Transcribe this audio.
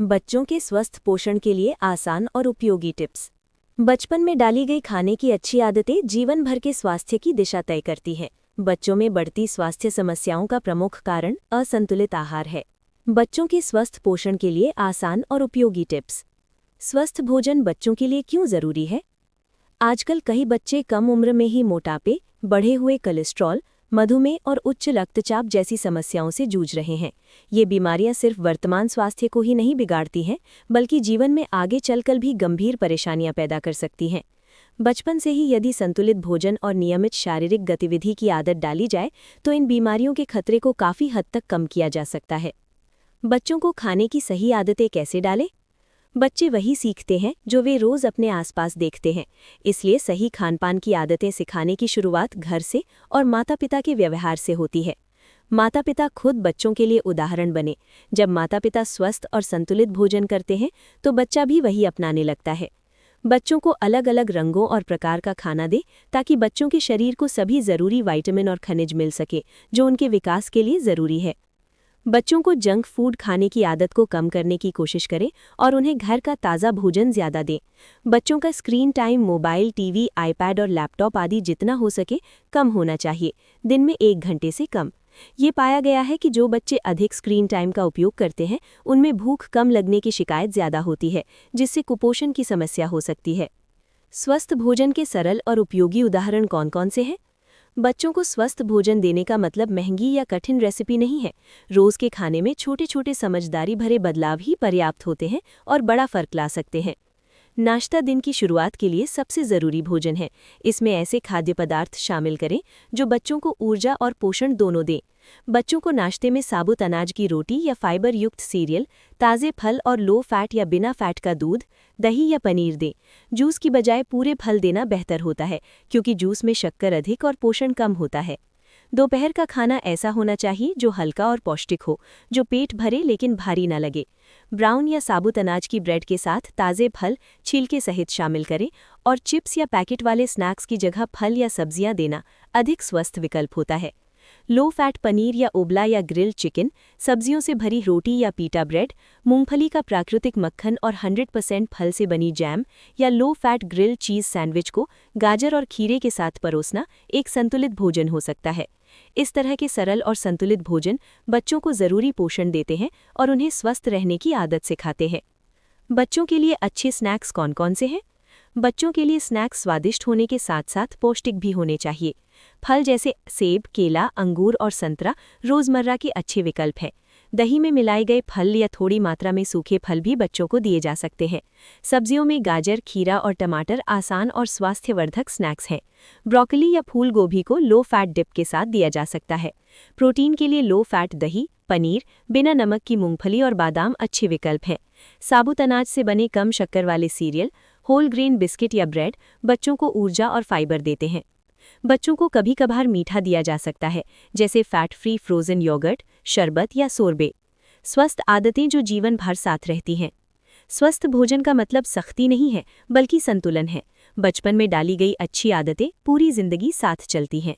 बच्चों के स्वस्थ पोषण के लिए आसान और उपयोगी टिप्स। बचपन में डाली गई खाने की अच्छी आदतें जीवन भर के स्वास्थ्य की दिशा तय करती हैं। बच्चों में बढ़ती स्वास्थ्य समस्याओं का प्रमुख कारण असंतुलित आहार है। बच्चों के स्वस्थ पोषण के लिए आसान और उपयोगी टिप्स। स्वस्थ भोजन बच्चों के लिए क्यों जरूरी है? आजकल कई बच्चे कम उम्र में ही मोटापे, बढ़े हुए कोलेस्ट्रॉल, मधुमेह और उच्च रक्तचाप जैसी समस्याओं से जूझ रहे हैं। ये बीमारियां सिर्फ वर्तमान स्वास्थ्य को ही नहीं बिगाड़ती हैं, बल्कि जीवन में आगे चलकर भी गंभीर परेशानियां पैदा कर सकती हैं। बचपन से ही यदि संतुलित भोजन और नियमित शारीरिक गतिविधि की आदत डाली जाए, तो इन बीमारियों के खतरे को काफ़ी हद तक कम किया जा सकता है। बच्चों को खाने की सही आदतें कैसे डालें? बच्चे वही सीखते हैं जो वे रोज अपने आसपास देखते हैं। इसलिए सही खानपान की आदतें सिखाने की शुरुआत घर से और माता-पिता के व्यवहार से होती है। माता-पिता खुद बच्चों के लिए उदाहरण बने। जब माता-पिता स्वस्थ और संतुलित भोजन करते हैं, तो बच्चा भी वही अपनाने लगता है। बच्चों को अलग अलग रंगों और प्रकार का खाना दें, ताकि बच्चों के शरीर को सभी जरूरी विटामिन और खनिज मिल सके, जो उनके विकास के लिए जरूरी है। बच्चों को जंक फूड खाने की आदत को कम करने की कोशिश करें और उन्हें घर का ताज़ा भोजन ज़्यादा दें। बच्चों का screen time mobile, TV, iPad और लैपटॉप आदि जितना हो सके कम होना चाहिए, दिन में 1 घंटे से कम। ये पाया गया है कि जो बच्चे अधिक स्क्रीन टाइम का उपयोग करते हैं, उनमें भूख कम लगने की शिकायत ज़्यादा होती है, जिससे कुपोषण की समस्या हो सकती है। स्वस्थ भोजन के सरल और उपयोगी उदाहरण कौन-कौन से हैं? बच्चों को स्वस्थ भोजन देने का मतलब महंगी या कठिन रेसिपी नहीं है। रोज के खाने में छोटे छोटे समझदारी भरे बदलाव ही पर्याप्त होते हैं और बड़ा फर्क ला सकते हैं। नाश्ता दिन की शुरुआत के लिए सबसे ज़रूरी भोजन है। इसमें ऐसे खाद्य पदार्थ शामिल करें जो बच्चों को ऊर्जा और पोषण दोनों दें। बच्चों को नाश्ते में साबुत अनाज की रोटी या फाइबर युक्त सीरियल, ताज़े फल और लो फैट या बिना फैट का दूध, दही या पनीर दें। जूस की बजाय पूरे फल देना बेहतर होता है, क्योंकि जूस में शक्कर अधिक और पोषण कम होता है। दोपहर का खाना ऐसा होना चाहिए जो हल्का और पौष्टिक हो, जो पेट भरे लेकिन भारी न लगे। ब्राउन या साबुत अनाज की ब्रेड के साथ ताज़े फल छिलके सहित शामिल करें और चिप्स या पैकेट वाले स्नैक्स की जगह फल या सब्जियां देना अधिक स्वस्थ विकल्प होता है। लो फैट पनीर या उबला या ग्रिल चिकन, सब्जियों से भरी रोटी या पीटा ब्रेड, मूंगफली का प्राकृतिक मक्खन और 100% फल से बनी जैम या लो फैट ग्रिल चीज़ सैंडविच को गाजर और खीरे के साथ परोसना एक संतुलित भोजन हो सकता है। इस तरह के सरल और संतुलित भोजन बच्चों को ज़रूरी पोषण देते हैं और उन्हें स्वस्थ रहने की आदत सिखाते हैं। बच्चों के लिए अच्छे स्नैक्स कौन-कौन से हैं? बच्चों के लिए स्नैक्स स्वादिष्ट होने के साथ साथ पौष्टिक भी होने चाहिए। फल जैसे सेब, केला, अंगूर और संतरा रोज़मर्रा के अच्छे विकल्प हैं। दही में मिलाए गए फल या थोड़ी मात्रा में सूखे फल भी बच्चों को दिए जा सकते हैं। सब्जियों में गाजर, खीरा और टमाटर आसान और स्वास्थ्यवर्धक स्नैक्स हैं। ब्रोकली या फूल गोभी को लो फैट डिप के साथ दिया जा सकता है। प्रोटीन के लिए लो फैट दही, पनीर, बिना नमक की मूंगफली और बादाम अच्छे विकल्प हैं। साबुत अनाज से बने कम शक्कर वाले सीरियल, होल ग्रेन बिस्किट या ब्रेड बच्चों को ऊर्जा और फाइबर देते हैं। बच्चों को कभी कभार मीठा दिया जा सकता है, जैसे फैट फ्री फ्रोजन योगर्ट, शरबत या सोरबे। स्वस्थ आदतें जो जीवन भर साथ रहती हैं। स्वस्थ भोजन का मतलब सख्ती नहीं है, बल्कि संतुलन है। बचपन में डाली गई अच्छी आदतें पूरी जिंदगी साथ चलती हैं।